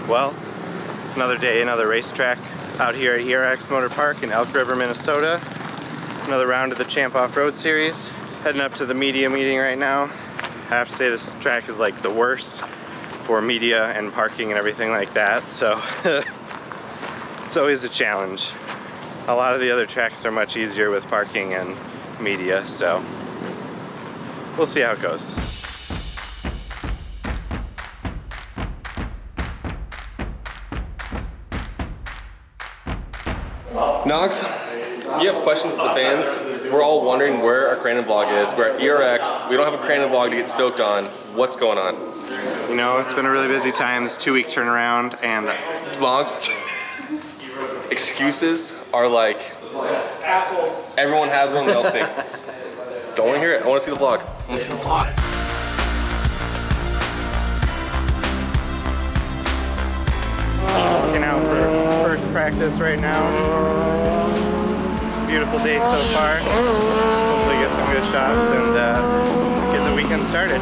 Well, another day, another racetrack out here at ERX Motor Park in Elk River, Minnesota. Another round of the Champ Off Road series. Heading up to the media meeting right now. I have to say this track is like the worst for media and parking and everything like that, so it's always a challenge. A lot of the other tracks are much easier with parking and media, so we'll see how it goes. Knox, you have questions to the fans. We're all wondering where our Crandon vlog is. We're at ERX. We don't have a Crandon vlog to get stoked on. What's going on? You know, it's been a really busy time, this 2-week turnaround, and Vlogs, excuses are like, everyone has one, they all stink. Don't want to hear it. I want to see the vlog. I want to see the vlog. Looking out for first practice right now. It's a beautiful day so far. Hopefully get some good shots and get the weekend started.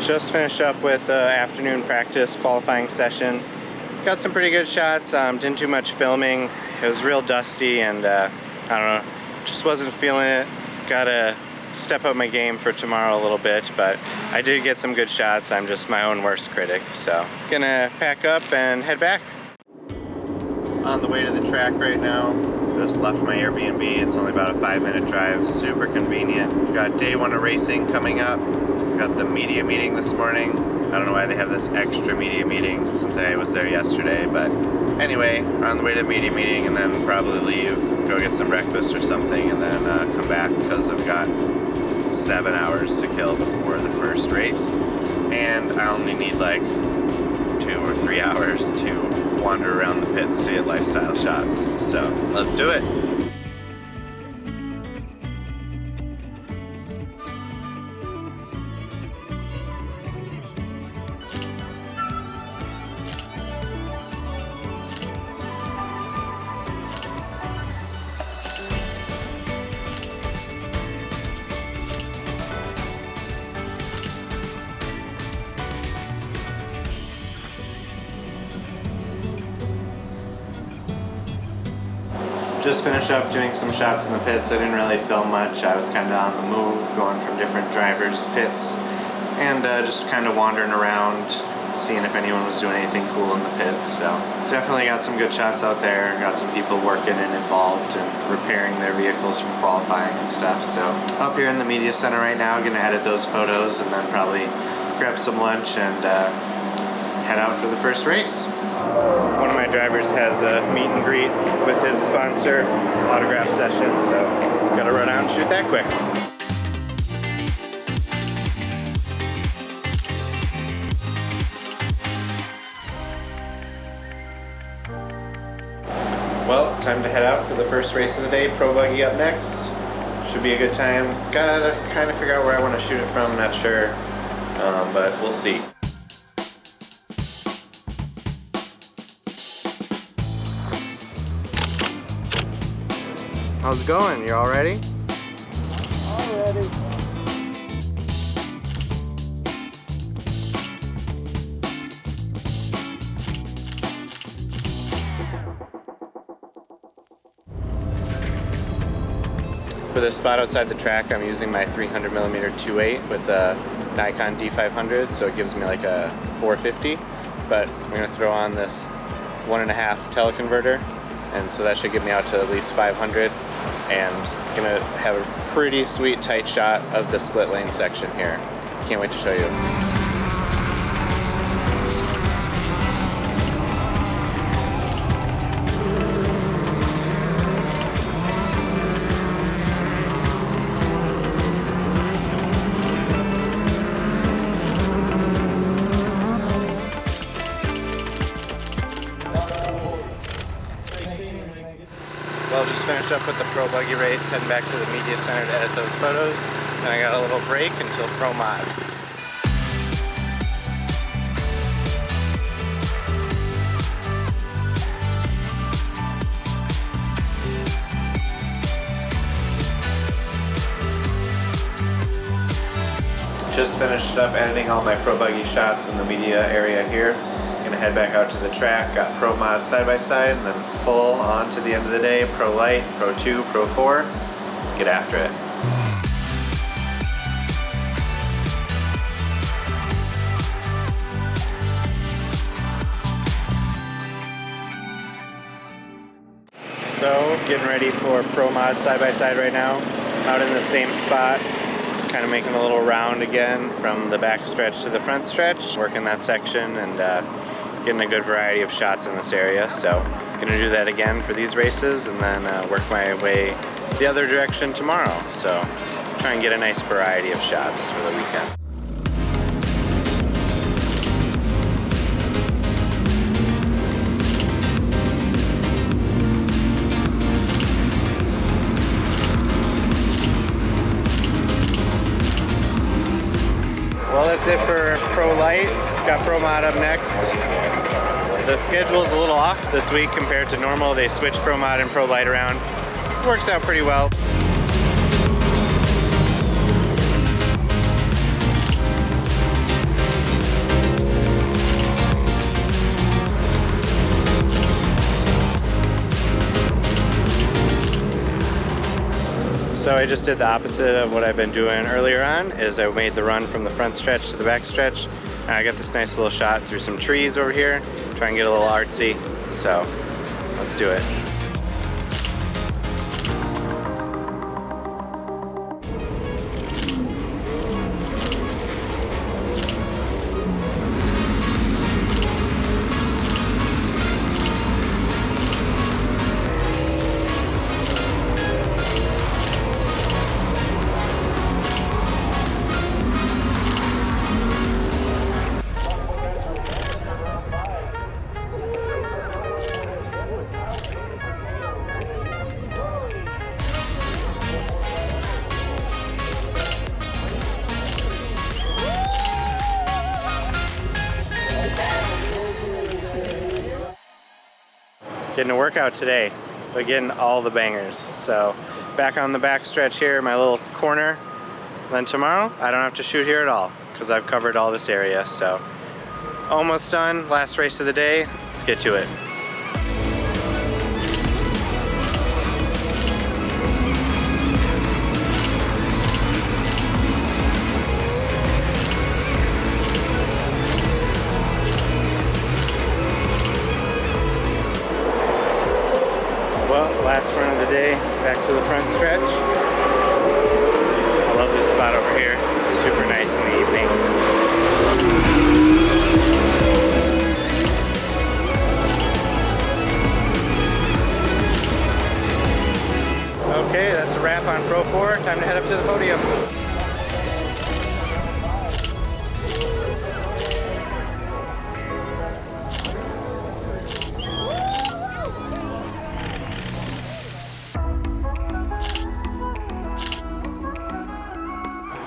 Just finished up with afternoon practice qualifying session. Got some pretty good shots, didn't do much filming. It was real dusty and I don't know, just wasn't feeling it. Gotta step up my game for tomorrow a little bit, but I did get some good shots. I'm just my own worst critic, so gonna pack up and head back. On the way to the track right now. Just left my Airbnb. It's only about a 5-minute drive, super convenient. We've got day 1 of racing coming up. Got the media meeting this morning. I don't know why they have this extra media meeting since I was there yesterday, but anyway, on the way to media meeting and then probably leave, go get some breakfast or something, and then come back because I've got 7 hours to kill before the first race, and I only need like 2 or 3 hours to wander around the pits to get lifestyle shots. So let's do it. Just finished up doing some shots in the pits. I didn't really film much. I was kind of on the move, going from different drivers' pits, and just kind of wandering around, seeing if anyone was doing anything cool in the pits. So definitely got some good shots out there. Got some people working and involved and repairing their vehicles from qualifying and stuff. So up here in the media center right now, gonna edit those photos and then probably grab some lunch and head out for the first race. One of my drivers has a meet and greet with his sponsor, autograph session, so gotta run out and shoot that quick. Well, time to head out for the first race of the day. Pro Buggy up next. Should be a good time. Gotta kind of figure out where I want to shoot it from, not sure, but we'll see. How's it going? You all ready? All ready. For this spot outside the track, I'm using my 300mm 2.8 with a Nikon D500, so it gives me like a 450. But I'm gonna throw on this 1.5 teleconverter, and so that should get me out to at least 500. And gonna have a pretty sweet tight shot of the split lane section here. Can't wait to show you. Well, just finished up with the Pro Buggy race, heading back to the media center to edit those photos. Then I got a little break until Pro Mod. just finished up editing all my Pro Buggy shots in the media area here. Gonna head back out to the track, got Pro Mod side by side, and then full on to the end of the day, Pro Light, Pro 2, Pro 4. Let's get after it. So, getting ready for Pro Mod side by side right now. Out in the same spot, kind of making a little round again from the back stretch to the front stretch, working that section and getting a good variety of shots in this area. So, gonna do that again for these races and then work my way the other direction tomorrow. So, try and get a nice variety of shots for the weekend. Well, that's it for Pro Light. Got Pro Mod up next. The schedule is a little off this week compared to normal. They switched Pro Mod and Pro Light around. Works out pretty well. So I just did the opposite of what I've been doing earlier on, is I made the run from the front stretch to the back stretch. And I got this nice little shot through some trees over here. Try and get a little artsy. So let's do it. Getting a workout today, but getting all the bangers. So back on the back stretch here, my little corner. Then tomorrow, I don't have to shoot here at all because I've covered all this area. So almost done, last race of the day. Let's get to it. Well, last run of the day, back to the front stretch. I love this spot over here. It's super nice in the evening. Okay, that's a wrap on Pro 4. Time to head up to the podium.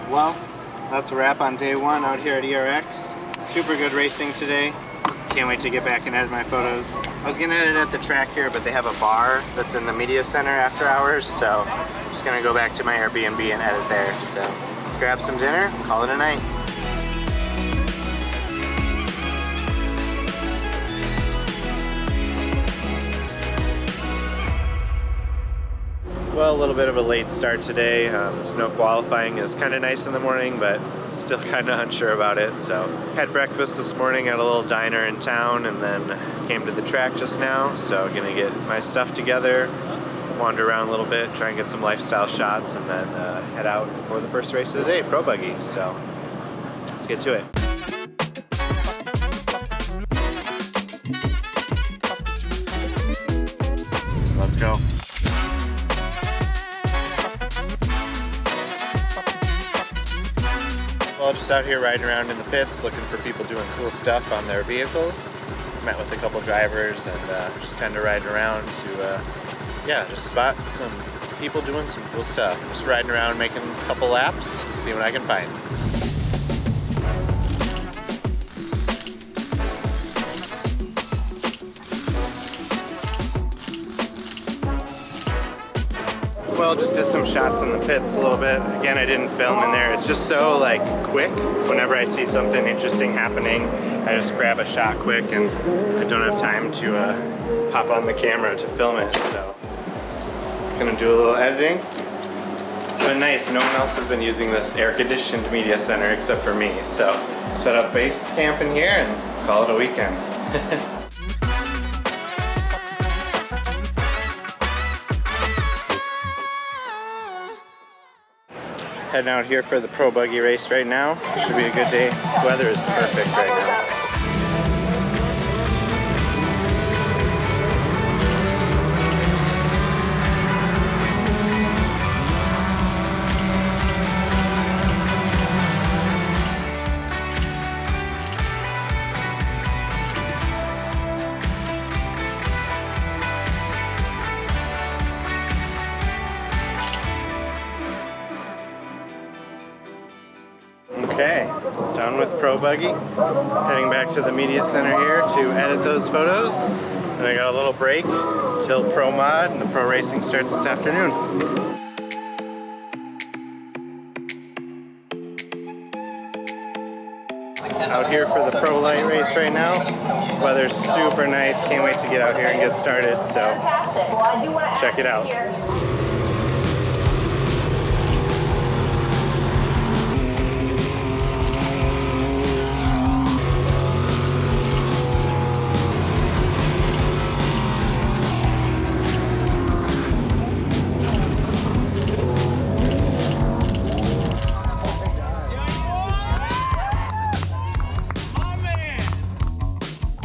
Well, that's a wrap on day one out here at ERX. Super good racing today. Can't wait to get back and edit my photos. I was gonna edit at the track here, but they have a bar that's in the media center after hours, so I'm just gonna go back to my Airbnb and edit there. So grab some dinner, call it a night. Well, a little bit of a late start today. Snow qualifying is kind of nice in the morning, but still kind of unsure about it. So had breakfast this morning at a little diner in town and then came to the track just now. So gonna get my stuff together, wander around a little bit, try and get some lifestyle shots, and then head out for the first race of the day, Pro Buggy. So let's get to it. Let's go. Well, just out here riding around in the pits, looking for people doing cool stuff on their vehicles. Met with a couple drivers and just kind of riding around to, yeah, just spot some people doing some cool stuff. Just riding around, making a couple laps, see what I can find. well. Just did some shots in the pits a little bit. Again, I didn't film in there. It's just so like quick. So whenever I see something interesting happening, I just grab a shot quick, and I don't have time to pop on the camera to film it. So gonna do a little editing. It's been nice. No one else has been using this air-conditioned media center except for me. So set up base camp in here and call it a weekend. Heading out here for the pro buggy race right now. Should be a good day. Weather is perfect right now. Okay, done with Pro Buggy. Heading back to the media center here to edit those photos. And I got a little break till Pro Mod and the Pro Racing starts this afternoon. Out here for the Pro Light race right now. Weather's super nice. Can't wait to get out here and get started. So check it out.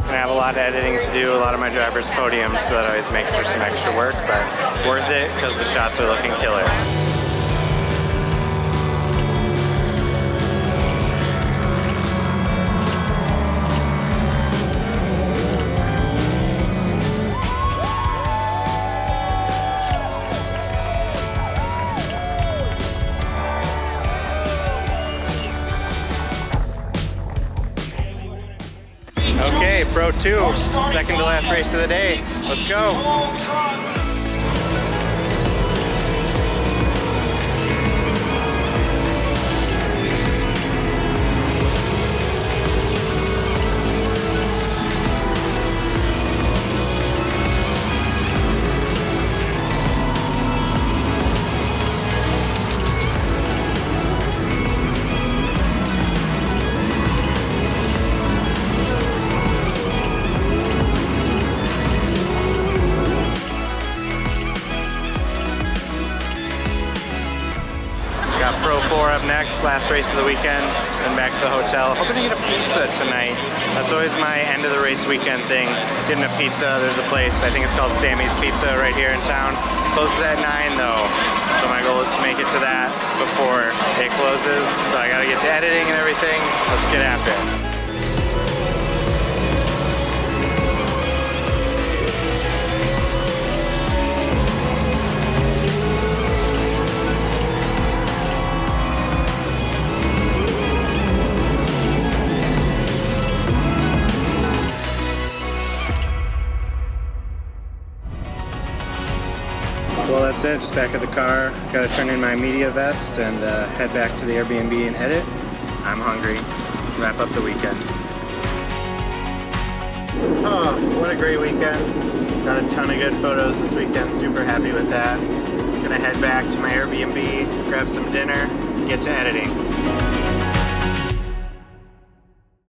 I have a lot of editing to do, a lot of my driver's podiums, so that always makes for some extra work, but worth it because the shots are looking killer. Okay, Pro 2, second to last race of the day. Let's go. Got Pro 4 up next, last race of the weekend, then back to the hotel. Hoping to get a pizza tonight. That's always my end of the race weekend thing, getting a pizza. There's a place, I think it's called Sammy's Pizza right here in town. Closes at 9 though, so my goal is to make it to that before it closes. So I gotta get to editing and everything. Let's get after it. Well, that's it, just back at the car. Gotta turn in my media vest and head back to the Airbnb and edit. I'm hungry. Wrap up the weekend. Oh, what a great weekend. Got a ton of good photos this weekend, super happy with that. Gonna head back to my Airbnb, grab some dinner, get to editing.